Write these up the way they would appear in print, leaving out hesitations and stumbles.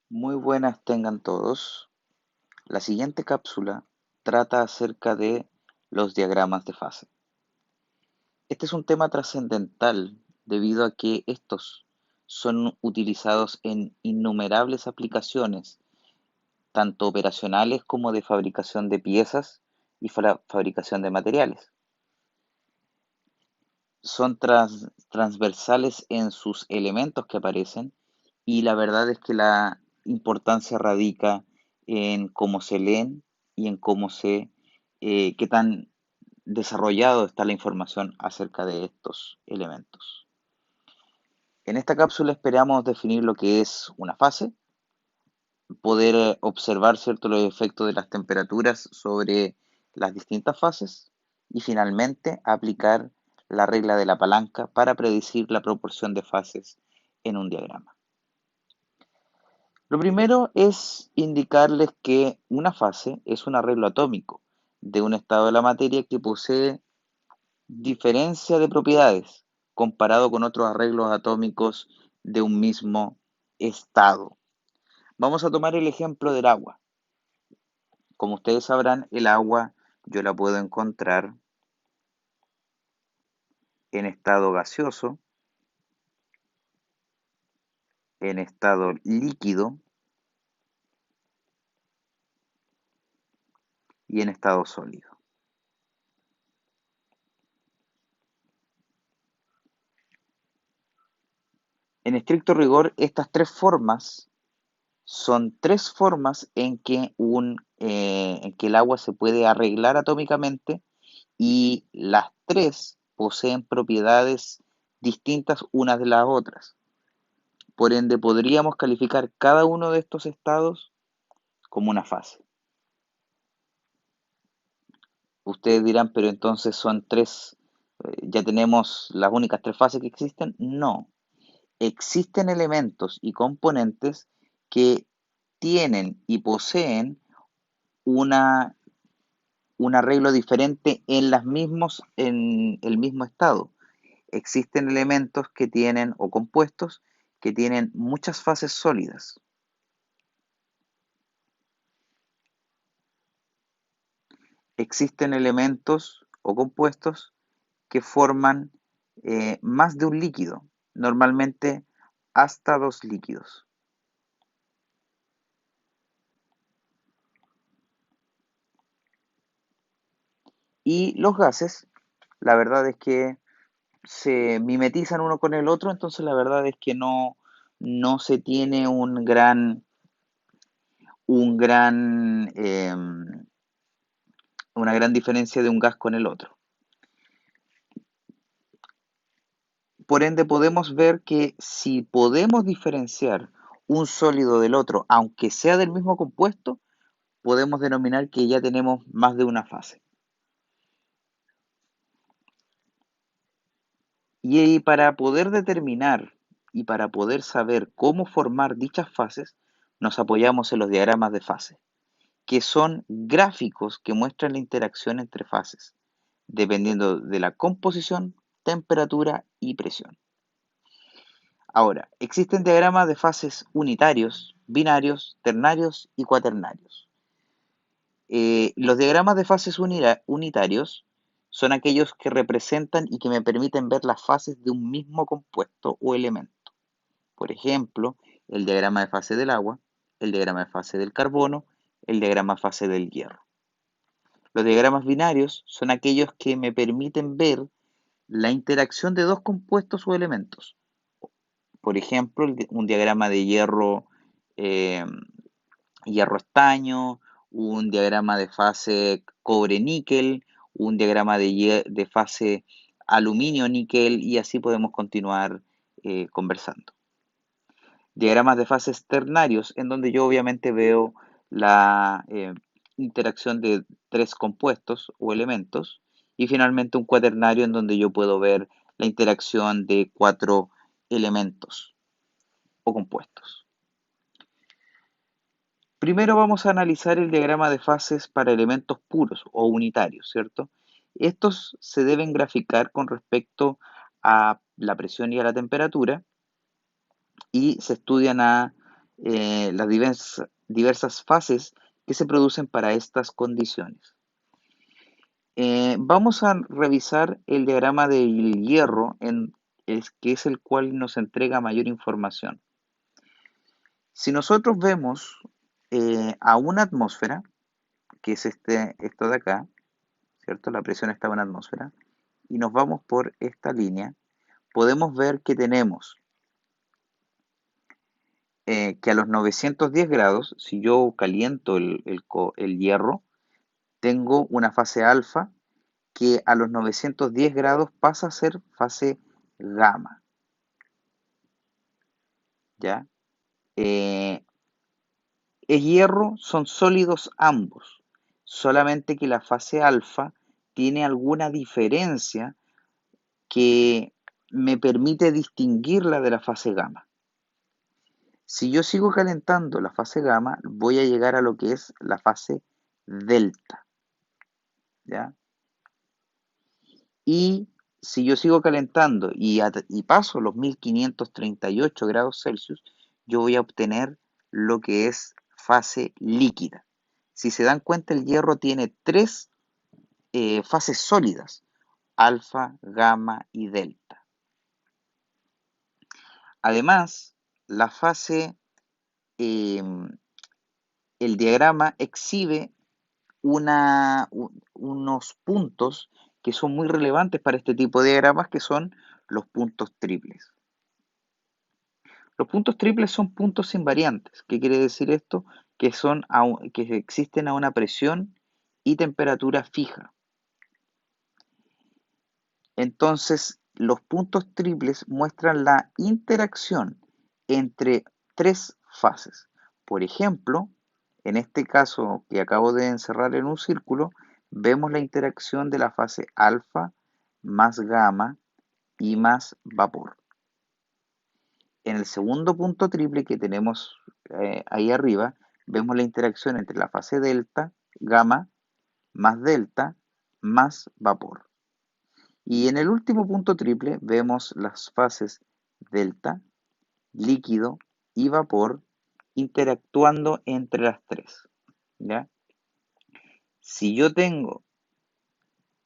Muy buenas tengan todos. La siguiente cápsula trata acerca de los diagramas de fase. Este es un tema trascendental debido a que estos son utilizados en innumerables aplicaciones, tanto operacionales como de fabricación de piezas y fabricación de materiales. Son transversales en sus elementos que aparecen y la verdad es que la importancia radica en cómo se leen y en qué tan desarrollado está la información acerca de estos elementos. En esta cápsula esperamos definir lo que es una fase, poder observar, ¿cierto?, los efectos de las temperaturas sobre las distintas fases y finalmente aplicar la regla de la palanca para predecir la proporción de fases en un diagrama. Lo primero es indicarles que una fase es un arreglo atómico de un estado de la materia que posee diferencia de propiedades comparado con otros arreglos atómicos de un mismo estado. Vamos a tomar el ejemplo del agua. Como ustedes sabrán, el agua yo la puedo encontrar en estado gaseoso, en estado líquido y en estado sólido. En estricto rigor, estas tres formas son tres formas en que el agua se puede arreglar atómicamente y las tres poseen propiedades distintas unas de las otras. Por ende, podríamos calificar cada uno de estos estados como una fase. Ustedes dirán, pero entonces son tres, ya tenemos las únicas tres fases que existen. No, existen elementos y componentes que tienen y poseen una, un arreglo diferente en el mismo estado. Existen elementos que tienen, o compuestos, que tienen muchas fases sólidas. Existen elementos o compuestos que forman más de un líquido, normalmente hasta dos líquidos. Y los gases, la verdad es que se mimetizan uno con el otro, entonces la verdad es que no se tiene una gran diferencia de un gas con el otro. Por ende, podemos ver que si podemos diferenciar un sólido del otro, aunque sea del mismo compuesto, podemos denominar que ya tenemos más de una fase. Y para poder determinar y para poder saber cómo formar dichas fases, nos apoyamos en los diagramas de fase, que son gráficos que muestran la interacción entre fases, dependiendo de la composición, temperatura y presión. Ahora, existen diagramas de fases unitarios, binarios, ternarios y cuaternarios. Los diagramas de fases unitarios son aquellos que representan y que me permiten ver las fases de un mismo compuesto o elemento. Por ejemplo, el diagrama de fase del agua, el diagrama de fase del carbono, el diagrama de fase del hierro. Los diagramas binarios son aquellos que me permiten ver la interacción de dos compuestos o elementos. Por ejemplo, un diagrama de eh, hierro estaño, un diagrama de fase cobre-níquel, un diagrama de fase aluminio-níquel y así podemos continuar conversando. Diagramas de fases ternarios, en donde yo obviamente veo la interacción de tres compuestos o elementos, y finalmente un cuaternario en donde yo puedo ver la interacción de cuatro elementos o compuestos. Primero vamos a analizar el diagrama de fases para elementos puros o unitarios, ¿cierto? Estos se deben graficar con respecto a la presión y a la temperatura y se estudian las diversas fases que se producen para estas condiciones. Vamos a revisar el diagrama del hierro, que es el cual nos entrega mayor información. Si nosotros vemos a una atmósfera, que es esto de acá, ¿cierto? La presión está en una atmósfera, y nos vamos por esta línea, podemos ver que tenemos que a los 910 grados, si yo caliento el hierro, tengo una fase alfa que a los 910 grados pasa a ser fase gamma, ¿ya? Es hierro, son sólidos ambos, solamente que la fase alfa tiene alguna diferencia que me permite distinguirla de la fase gamma. Si yo sigo calentando la fase gamma, voy a llegar a lo que es la fase delta, ¿ya? Y si yo sigo calentando y paso los 1538 grados Celsius, yo voy a obtener lo que es fase líquida. Si se dan cuenta, el hierro tiene tres fases sólidas, alfa, gamma y delta. Además, la fase, el diagrama exhibe unos puntos que son muy relevantes para este tipo de diagramas, que son los puntos triples. Los puntos triples son puntos invariantes. ¿Qué quiere decir esto? Que existen a una presión y temperatura fija. Entonces, los puntos triples muestran la interacción entre tres fases. Por ejemplo, en este caso que acabo de encerrar en un círculo, vemos la interacción de la fase alfa más gamma y más vapor. En el segundo punto triple que tenemos ahí arriba, vemos la interacción entre la fase delta, gamma, más vapor. Y en el último punto triple vemos las fases delta, líquido y vapor interactuando entre las tres, ¿ya? Si yo tengo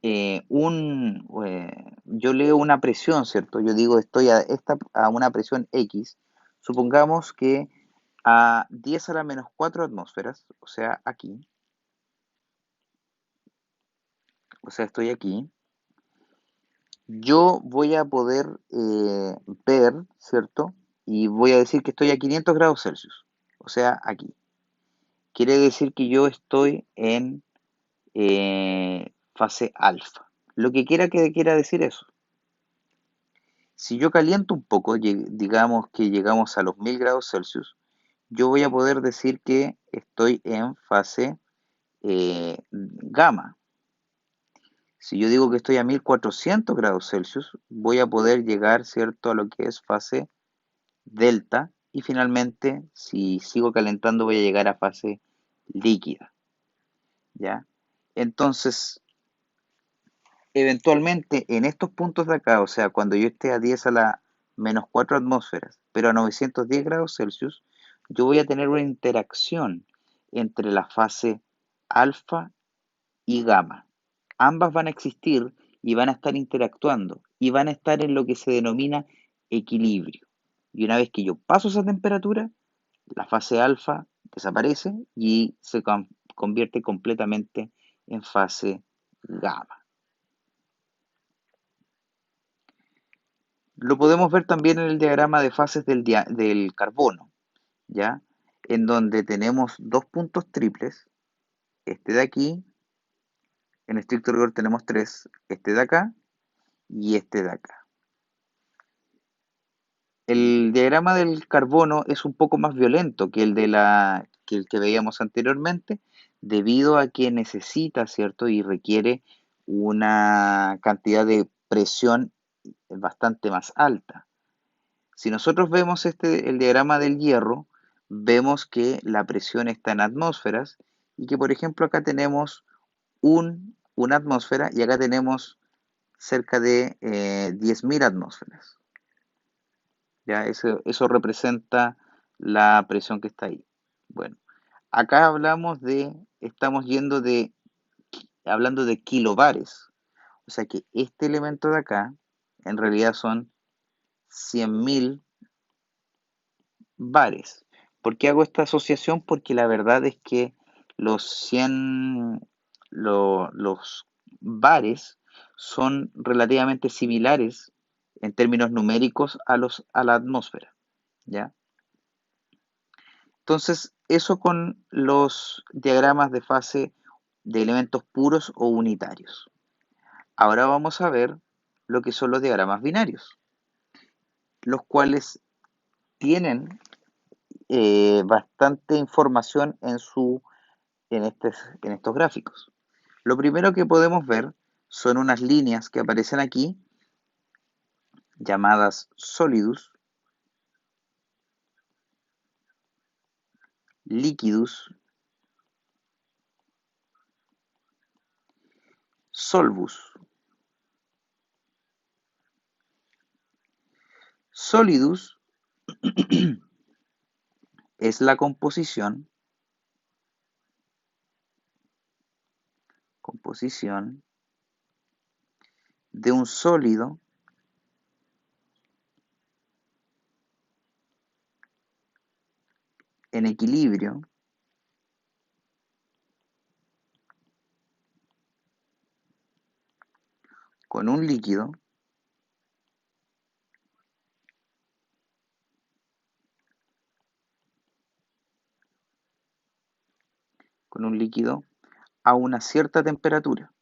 yo leo una presión, ¿cierto? Yo digo estoy a una presión X, supongamos que a 10 a la menos 4 atmósferas, o sea, aquí, o sea, estoy aquí, yo voy a poder ver, ¿cierto? Y voy a decir que estoy a 500 grados Celsius, o sea, aquí. Quiere decir que yo estoy en fase alfa. Lo que quiera decir eso. Si yo caliento un poco, digamos que llegamos a los 1000 grados Celsius, yo voy a poder decir que estoy en fase gamma. Si yo digo que estoy a 1400 grados Celsius, voy a poder llegar, ¿cierto?, a lo que es fase delta, y finalmente, si sigo calentando, voy a llegar a fase líquida, ¿ya? Entonces, eventualmente, en estos puntos de acá, o sea, cuando yo esté a 10 a la menos 4 atmósferas, pero a 910 grados Celsius, yo voy a tener una interacción entre la fase alfa y gamma. Ambas van a existir y van a estar interactuando y van a estar en lo que se denomina equilibrio. Y una vez que yo paso esa temperatura, la fase alfa desaparece y se convierte completamente en fase gamma. Lo podemos ver también en el diagrama de fases del carbono, ¿ya? En donde tenemos dos puntos triples, este de aquí, en estricto rigor tenemos tres, este de acá y este de acá. El diagrama del carbono es un poco más violento que el que veíamos anteriormente, debido a que necesita, ¿cierto? Y requiere una cantidad de presión bastante más alta. Si nosotros vemos el diagrama del hierro, vemos que la presión está en atmósferas y que, por ejemplo, acá tenemos una atmósfera y acá tenemos cerca de 10.000 atmósferas. ¿Ya? Eso representa la presión que está ahí. Bueno, acá estamos hablando de kilobares. O sea que este elemento de acá en realidad son 100.000 bares. ¿Por qué hago esta asociación? Porque la verdad es que los 100, los bares son relativamente similares en términos numéricos a la atmósfera, ¿ya? Entonces, eso con los diagramas de fase de elementos puros o unitarios. Ahora vamos a ver lo que son los diagramas binarios, los cuales tienen bastante información en estos gráficos. Lo primero que podemos ver son unas líneas que aparecen aquí llamadas solidus, liquidus, solvus. Solidus es la composición de un sólido en equilibrio con un líquido a una cierta temperatura.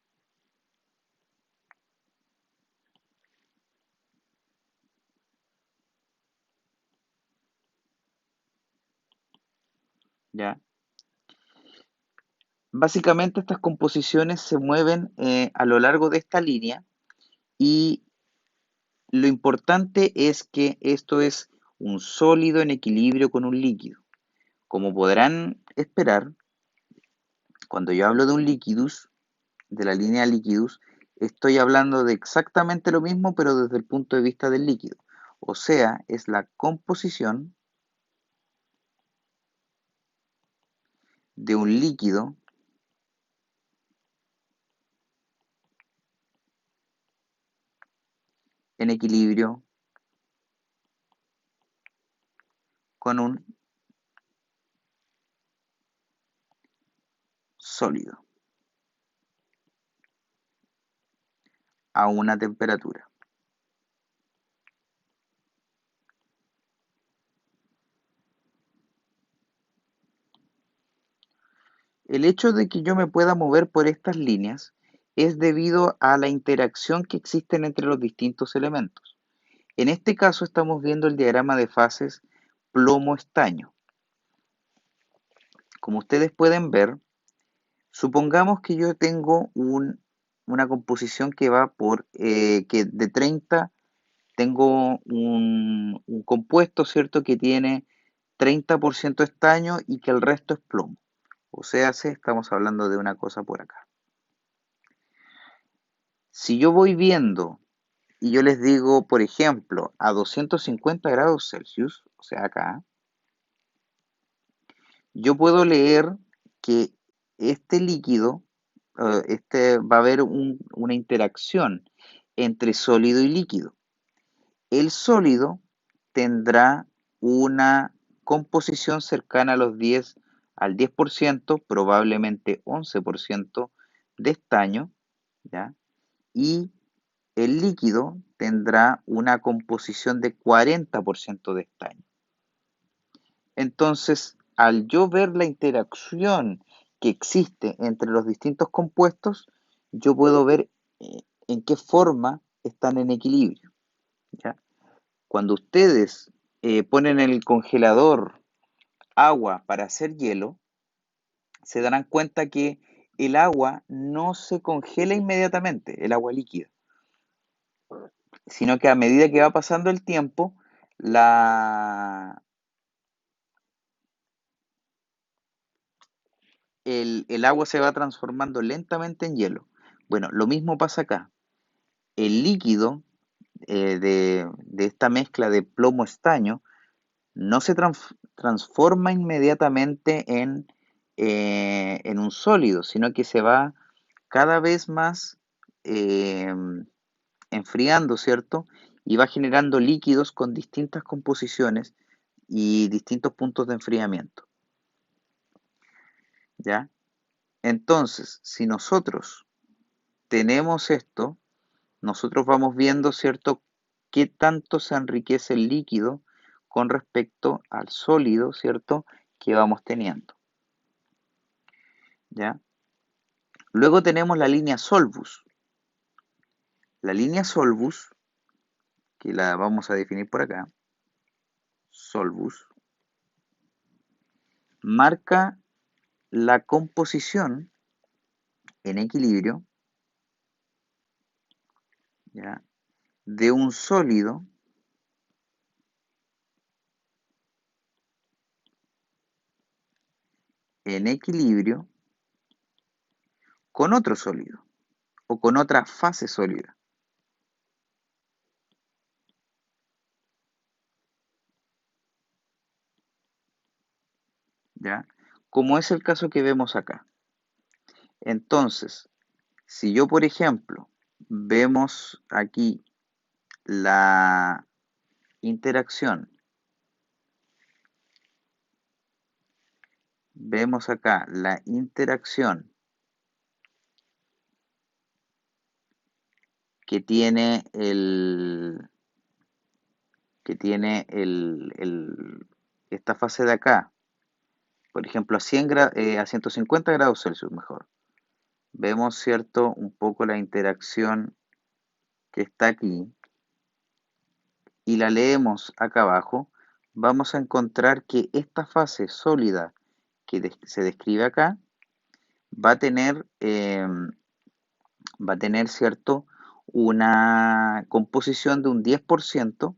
¿Ya? Básicamente estas composiciones se mueven a lo largo de esta línea y lo importante es que esto es un sólido en equilibrio con un líquido. Como podrán esperar, cuando yo hablo de un liquidus, de la línea liquidus, estoy hablando de exactamente lo mismo, pero desde el punto de vista del líquido. O sea, es la composición de un líquido en equilibrio con un sólido a una temperatura. El hecho de que yo me pueda mover por estas líneas es debido a la interacción que existen entre los distintos elementos. En este caso estamos viendo el diagrama de fases plomo-estaño. Como ustedes pueden ver, supongamos que yo tengo una composición que va que de 30 tengo un compuesto, ¿cierto?, que tiene 30% estaño y que el resto es plomo. O sea, estamos hablando de una cosa por acá. Si yo voy viendo y yo les digo, por ejemplo, a 250 grados Celsius, o sea, acá, yo puedo leer que este líquido, va a haber una interacción entre sólido y líquido. El sólido tendrá una composición cercana a al 10%, probablemente 11% de estaño, ¿ya? Y el líquido tendrá una composición de 40% de estaño. Entonces, al yo ver la interacción que existe entre los distintos compuestos, yo puedo ver en qué forma están en equilibrio, ¿ya? Cuando ustedes ponen en el congelador agua para hacer hielo, se darán cuenta que el agua no se congela inmediatamente, el agua líquida, sino que a medida que va pasando el tiempo, la, el agua se va transformando lentamente en hielo. Bueno, lo mismo pasa acá. El líquido de esta mezcla de plomo-estaño no se transforma inmediatamente en un sólido, sino que se va cada vez más eh, enfriando, ¿cierto? Y va generando líquidos con distintas composiciones y distintos puntos de enfriamiento, ¿ya? Entonces, si nosotros tenemos esto, nosotros vamos viendo, ¿cierto?, qué tanto se enriquece el líquido con respecto al sólido, ¿cierto?, que vamos teniendo, ¿ya? Luego tenemos la línea Solbus. La línea Solbus, que la vamos a definir por acá, Solbus, marca la composición en equilibrio, ¿ya?, de un sólido en equilibrio con otro sólido o con otra fase sólida, ¿ya? Como es el caso que vemos acá. Entonces, si yo, por ejemplo, vemos aquí la interacción, vemos acá la interacción que tiene esta fase de acá, por ejemplo, a 150 grados Celsius mejor. Vemos, ¿cierto?, un poco la interacción que está aquí y la leemos acá abajo, vamos a encontrar que esta fase sólida que se describe acá va a tener, ¿cierto?, una composición de un 10%,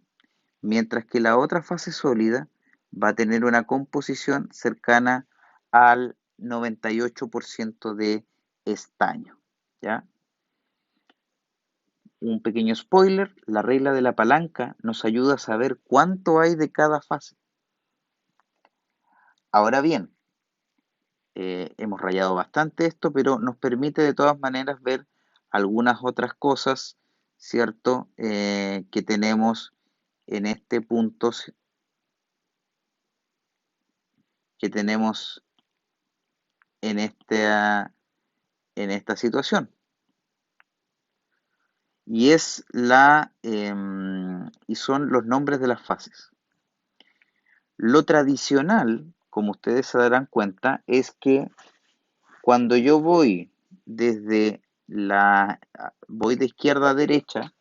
mientras que la otra fase sólida va a tener una composición cercana al 98% de estaño, ¿ya? Un pequeño spoiler, la regla de la palanca nos ayuda a saber cuánto hay de cada fase. Ahora bien, hemos rayado bastante esto, pero nos permite de todas maneras ver algunas otras cosas, ¿cierto? Que tenemos en este punto, que tenemos en esta situación. Y son los nombres de las fases. Lo tradicional, como ustedes se darán cuenta, es que cuando yo voy de izquierda a derecha,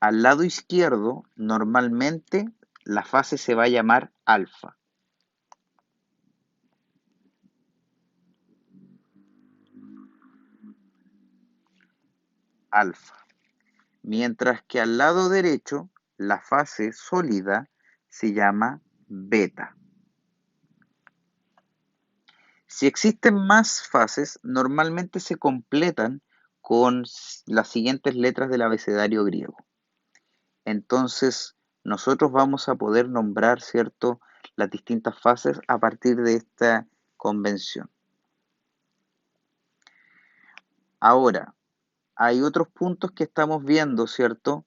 al lado izquierdo, normalmente la fase se va a llamar alfa. Alfa. Mientras que al lado derecho, la fase sólida se llama beta. Si existen más fases, normalmente se completan con las siguientes letras del abecedario griego. Entonces, nosotros vamos a poder nombrar, ¿cierto?, las distintas fases a partir de esta convención. Ahora, hay otros puntos que estamos viendo, ¿cierto?,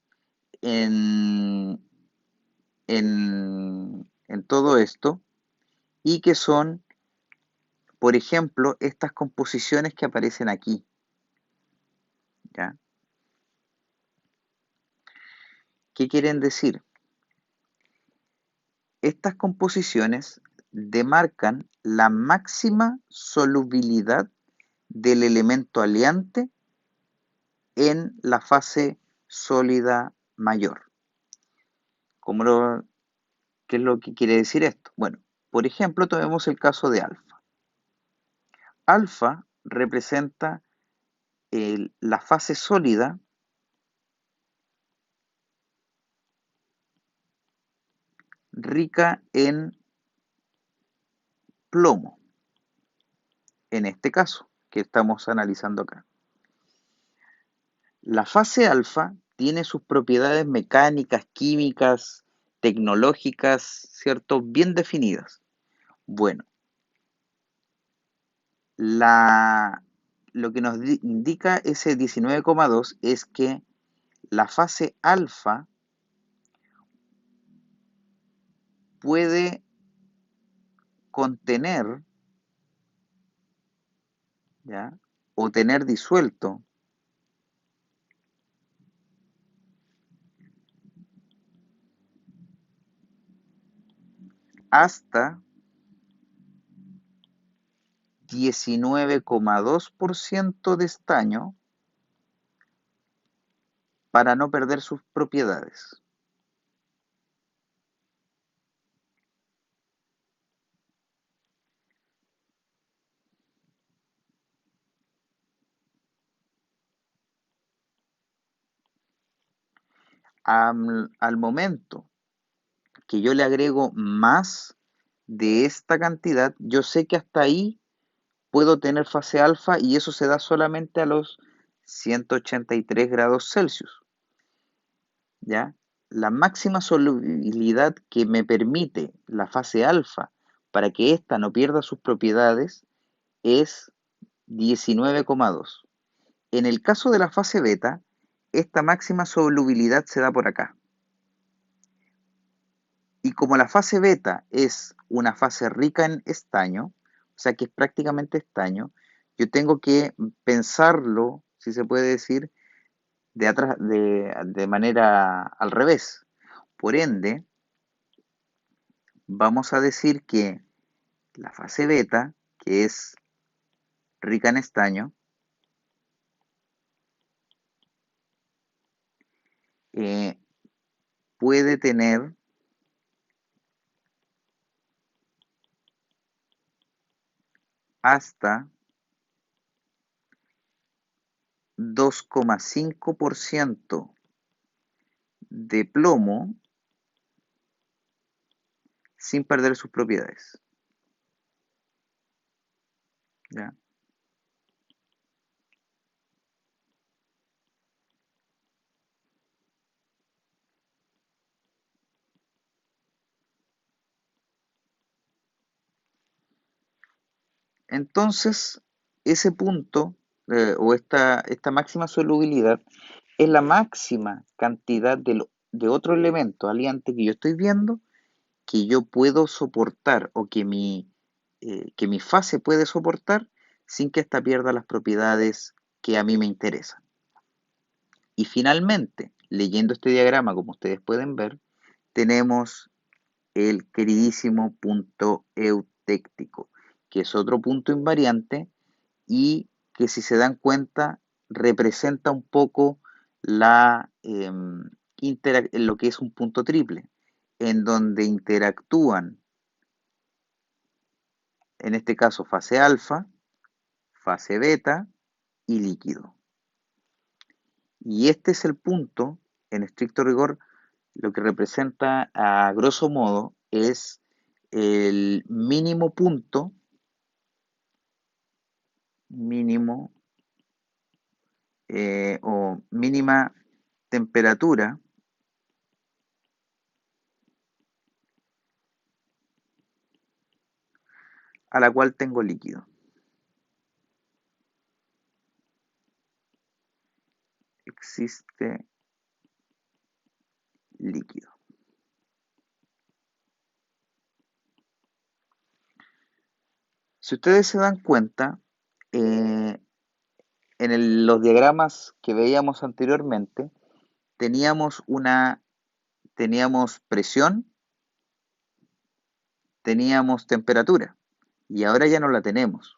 en todo esto, y que son, por ejemplo, estas composiciones que aparecen aquí, ¿ya? ¿Qué quieren decir? Estas composiciones demarcan la máxima solubilidad del elemento aleante en la fase sólida mayor. ¿Qué es lo que quiere decir esto? Bueno, por ejemplo, tomemos el caso de alfa. Alfa representa la fase sólida rica en plomo, en este caso que estamos analizando acá. La fase alfa tiene sus propiedades mecánicas, químicas tecnológicas, ¿cierto? Bien definidas. Bueno, lo que nos indica ese 19,2 es que la fase alfa puede contener, ¿ya? O tener disuelto hasta 19,2% de estaño para no perder sus propiedades. Al momento que yo le agrego más de esta cantidad, yo sé que hasta ahí puedo tener fase alfa y eso se da solamente a los 183 grados Celsius, ¿ya? La máxima solubilidad que me permite la fase alfa para que ésta no pierda sus propiedades es 19,2. En el caso de la fase beta, esta máxima solubilidad se da por acá. Y como la fase beta es una fase rica en estaño, o sea que es prácticamente estaño, yo tengo que pensarlo, si se puede decir, de manera al revés. Por ende, vamos a decir que la fase beta, que es rica en estaño, eh, puede tener hasta 2,5% de plomo sin perder sus propiedades. ¿Ya? Entonces, ese punto o esta máxima solubilidad es la máxima cantidad de otro elemento aliante que yo estoy viendo que yo puedo soportar o que mi fase puede soportar sin que ésta pierda las propiedades que a mí me interesan. Y finalmente, leyendo este diagrama, como ustedes pueden ver, tenemos el queridísimo punto eutéctico, que es otro punto invariante y que si se dan cuenta representa un poco lo que es un punto triple, en donde interactúan, en este caso, fase alfa, fase beta y líquido. Y este es el punto, en estricto rigor, lo que representa a grosso modo es el mínimo punto, mínimo o mínima temperatura a la cual tengo líquido. Existe líquido. Si ustedes se dan cuenta, en los diagramas que veíamos anteriormente, teníamos teníamos presión, teníamos temperatura, y ahora ya no la tenemos.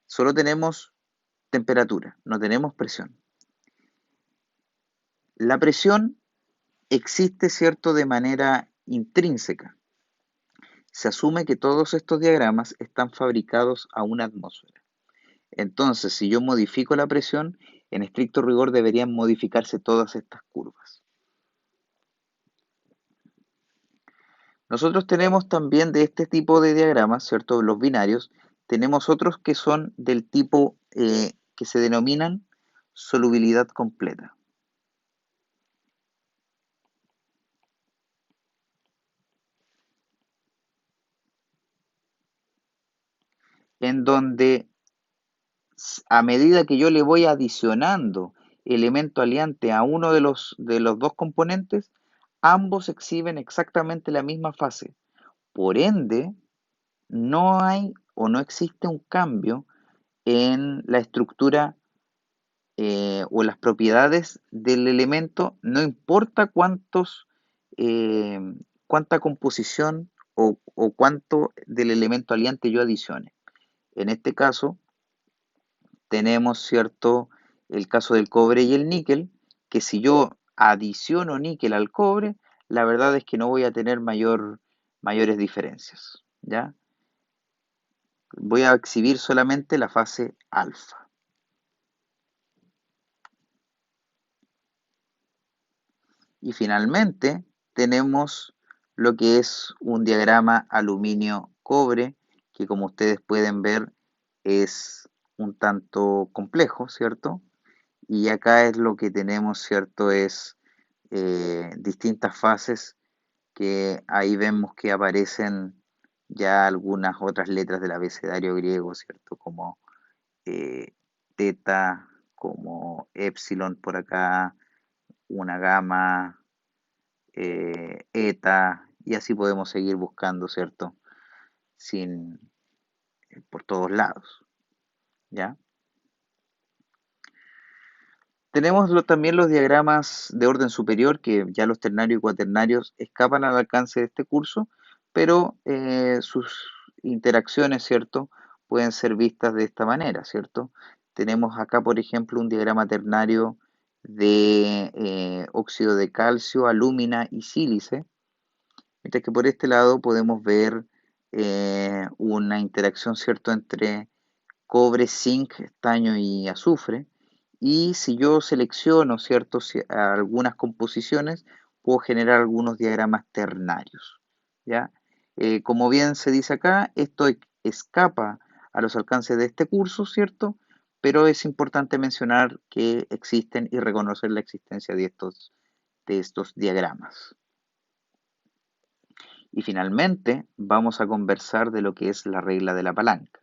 Solo tenemos temperatura, no tenemos presión. La presión existe, ¿cierto?, de manera intrínseca. Se asume que todos estos diagramas están fabricados a una atmósfera. Entonces, si yo modifico la presión, en estricto rigor deberían modificarse todas estas curvas. Nosotros tenemos también de este tipo de diagramas, ¿cierto? Los binarios, tenemos otros que son del tipo que se denominan solubilidad completa. en donde a medida que yo le voy adicionando elemento aliante a uno de los dos componentes, ambos exhiben exactamente la misma fase. Por ende, no hay o no existe un cambio en la estructura o las propiedades del elemento, no importa eh, cuánta composición o cuánto del elemento aliante yo adicione. En este caso, tenemos, ¿cierto?, el caso del cobre y el níquel, que si yo adiciono níquel al cobre, la verdad es que no voy a tener mayores diferencias, ¿ya? Voy a exhibir solamente la fase alfa. Y finalmente tenemos lo que es un diagrama aluminio-cobre, que como ustedes pueden ver es un tanto complejo, ¿cierto? Y acá es lo que tenemos, ¿cierto? Es distintas fases que ahí vemos que aparecen ya algunas otras letras del abecedario griego, ¿cierto? Como teta, como epsilon por acá, una gamma, eta, y así podemos seguir buscando, ¿cierto? Sin, por todos lados, ¿ya? Tenemos también los diagramas de orden superior, que ya los ternarios y cuaternarios escapan al alcance de este curso, pero sus interacciones, ¿cierto?, pueden ser vistas de esta manera, ¿cierto? Tenemos acá, por ejemplo, un diagrama ternario de óxido de calcio, alúmina y sílice, mientras que por este lado podemos ver una interacción, ¿cierto?, entre cobre, zinc, estaño y azufre. Y si yo selecciono, ¿cierto?, algunas composiciones, puedo generar algunos diagramas ternarios, ¿ya? Como bien se dice acá, esto escapa a los alcances de este curso, ¿cierto? Pero es importante mencionar que existen y reconocer la existencia de estos diagramas. Y finalmente, vamos a conversar de lo que es la regla de la palanca.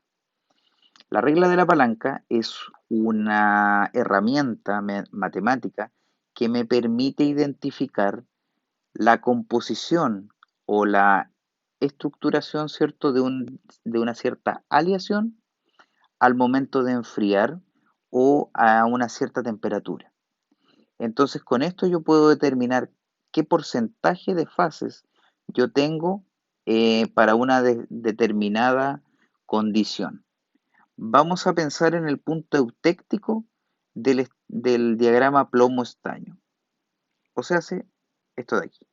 La regla de la palanca es una herramienta matemática que me permite identificar la composición o la estructuración, ¿cierto?, de una cierta aleación al momento de enfriar o a una cierta temperatura. Entonces, con esto yo puedo determinar qué porcentaje de fases yo tengo para una determinada condición. Vamos a pensar en el punto eutéctico del diagrama plomo-estaño. O sea, esto de aquí.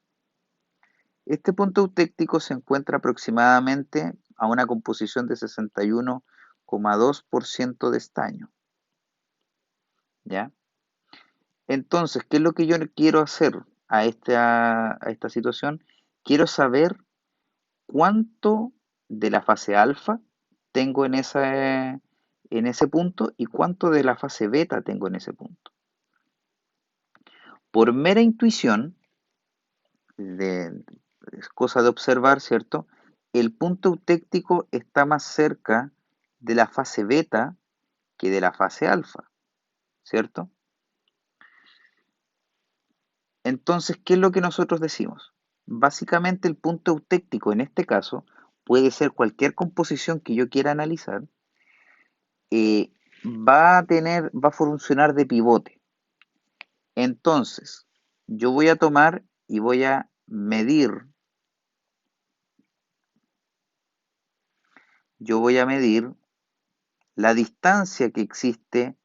Este punto eutéctico se encuentra aproximadamente a una composición de 61,2% de estaño. ¿Ya? Entonces, ¿qué es lo que yo quiero hacer a esta situación? Quiero saber cuánto de la fase alfa tengo en ese punto y cuánto de la fase beta tengo en ese punto. Por mera intuición, es cosa de observar, ¿cierto? El punto eutéctico está más cerca de la fase beta que de la fase alfa, ¿cierto? Entonces, ¿qué es lo que nosotros decimos? Básicamente el punto eutéctico en este caso puede ser cualquier composición que yo quiera analizar, va a funcionar de pivote. Entonces, yo voy a tomar y voy a medir la distancia que existe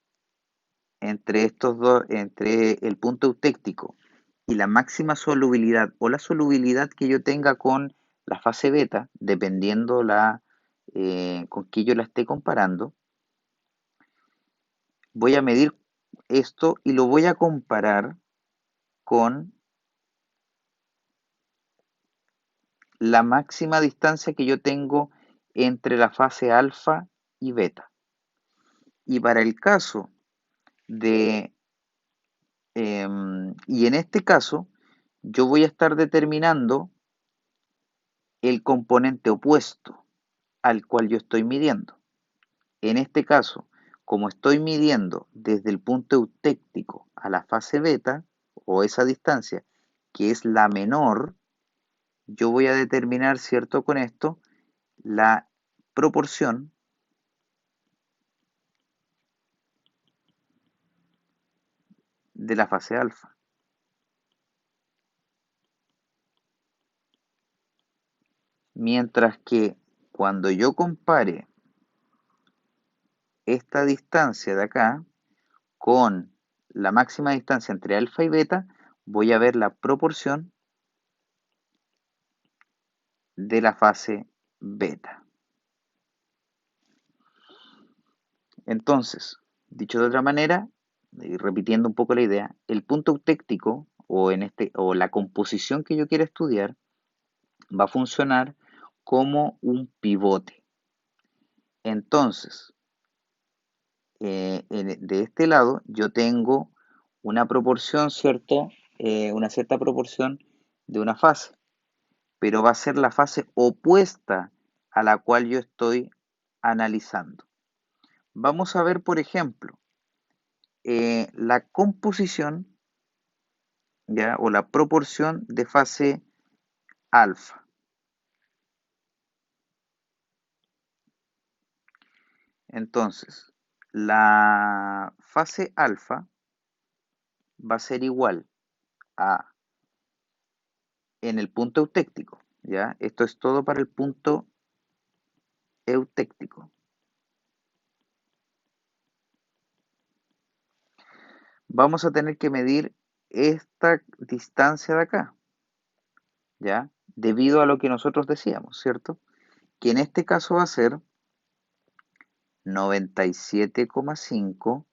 entre estos dos, entre el punto eutéctico y la máxima solubilidad o la solubilidad que yo tenga con la fase beta, dependiendo con qué yo la esté comparando, voy a medir esto y lo voy a comparar con la máxima distancia que yo tengo entre la fase alfa y beta. Y para el caso y en este caso, yo voy a estar determinando el componente opuesto al cual yo estoy midiendo. En este caso, como estoy midiendo desde el punto eutéctico a la fase beta, o esa distancia, que es la menor, yo voy a determinar, ¿cierto? Con esto, la proporción de la fase alfa. Mientras que cuando yo compare esta distancia de acá con la máxima distancia entre alfa y beta, voy a ver la proporción de la fase beta. Entonces, dicho de otra manera, y repitiendo un poco la idea, el punto eutéctico o la composición que yo quiera estudiar va a funcionar como un pivote. Entonces, de este lado yo tengo una proporción, ¿cierto? Una cierta proporción de una fase, pero va a ser la fase opuesta a la cual yo estoy analizando. Vamos a ver, por ejemplo, la composición, ¿ya? O la proporción de fase alfa. Entonces, la fase alfa va a ser igual a en el punto eutéctico, ¿ya? Esto es todo para el punto eutéctico. Vamos a tener que medir esta distancia de acá, ¿ya? Debido a lo que nosotros decíamos, ¿cierto? Que en este caso va a ser 97,5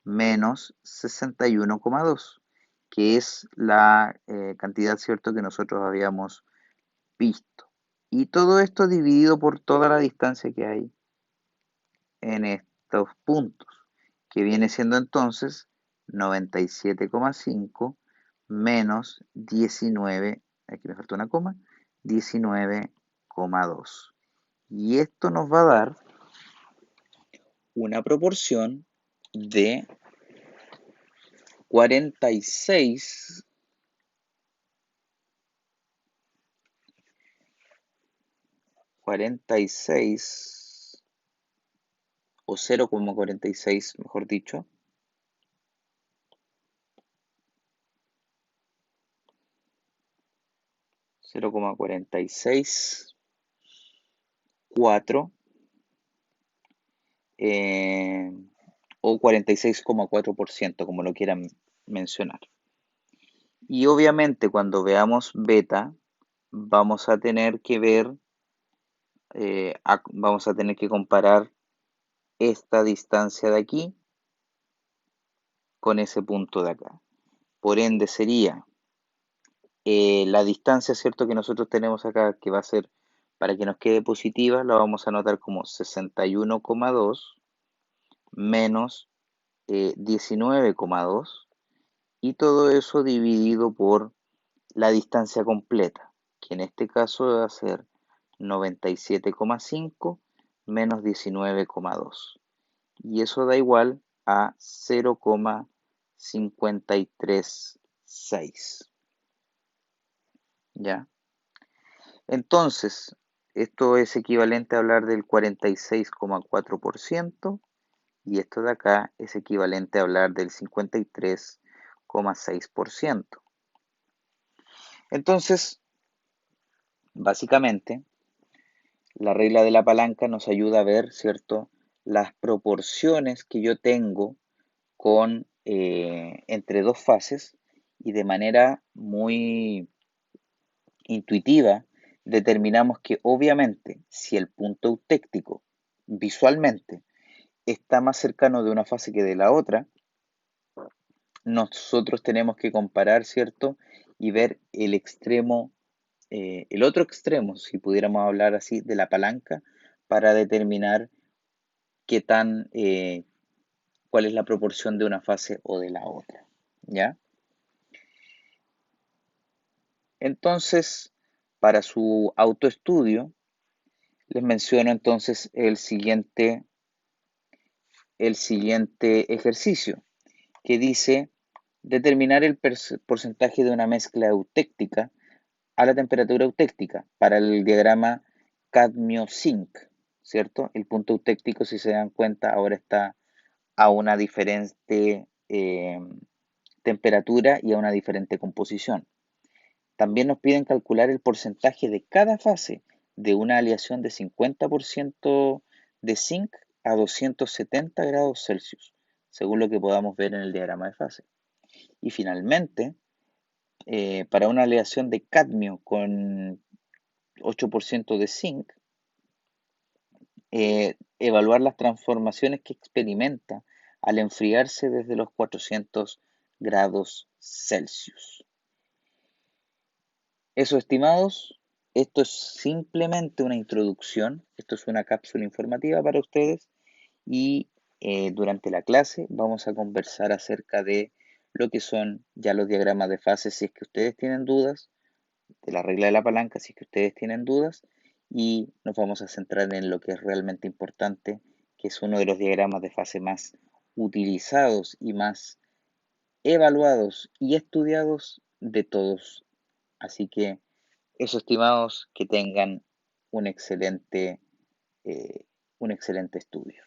menos 61,2, que es la cantidad, ¿cierto?, que nosotros habíamos visto. Y todo esto dividido por toda la distancia que hay en estos puntos, que viene siendo entonces 97,5 menos 19, aquí me falta una coma, 19,2. Y esto nos va a dar una proporción de 46, 46 o 0,46, mejor dicho, 0,464 o 46,4%, como lo quieran mencionar. Y obviamente cuando veamos beta, vamos a tener que ver, vamos a tener que comparar esta distancia de aquí con ese punto de acá. Por ende sería la distancia, ¿cierto?, que nosotros tenemos acá, que va a ser, para que nos quede positiva, la vamos a anotar como 61,2 menos 19,2, y todo eso dividido por la distancia completa, que en este caso va a ser 97,5 menos 19,2. Y eso da igual a 0,536. ¿Ya? Entonces, esto es equivalente a hablar del 46,4% y esto de acá es equivalente a hablar del 53,6%. Entonces, básicamente, la regla de la palanca nos ayuda a ver, ¿cierto?, las proporciones que yo tengo entre dos fases, y de manera muy intuitiva determinamos que obviamente si el punto eutéctico visualmente está más cercano de una fase que de la otra, nosotros tenemos que comparar, ¿cierto? Y ver el otro extremo, si pudiéramos hablar así, de la palanca, para determinar qué cuál es la proporción de una fase o de la otra, ¿ya? Entonces, para su autoestudio, les menciono entonces el siguiente el siguiente ejercicio, que dice determinar el porcentaje de una mezcla eutéctica a la temperatura eutéctica para el diagrama cadmio-zinc, ¿cierto? El punto eutéctico, si se dan cuenta, ahora está a una diferente temperatura y a una diferente composición. También nos piden calcular el porcentaje de cada fase de una aleación de 50% de zinc a 270 grados Celsius, según lo que podamos ver en el diagrama de fase. Y finalmente, para una aleación de cadmio con 8% de zinc, evaluar las transformaciones que experimenta al enfriarse desde los 400 grados Celsius. Eso, estimados, esto es simplemente una introducción, esto es una cápsula informativa para ustedes y durante la clase vamos a conversar acerca de lo que son ya los diagramas de fase si es que ustedes tienen dudas, de la regla de la palanca si es que ustedes tienen dudas y nos vamos a centrar en lo que es realmente importante, que es uno de los diagramas de fase más utilizados y más evaluados y estudiados de todos. Así que eso, estimados, que tengan un excelente, un excelente estudio.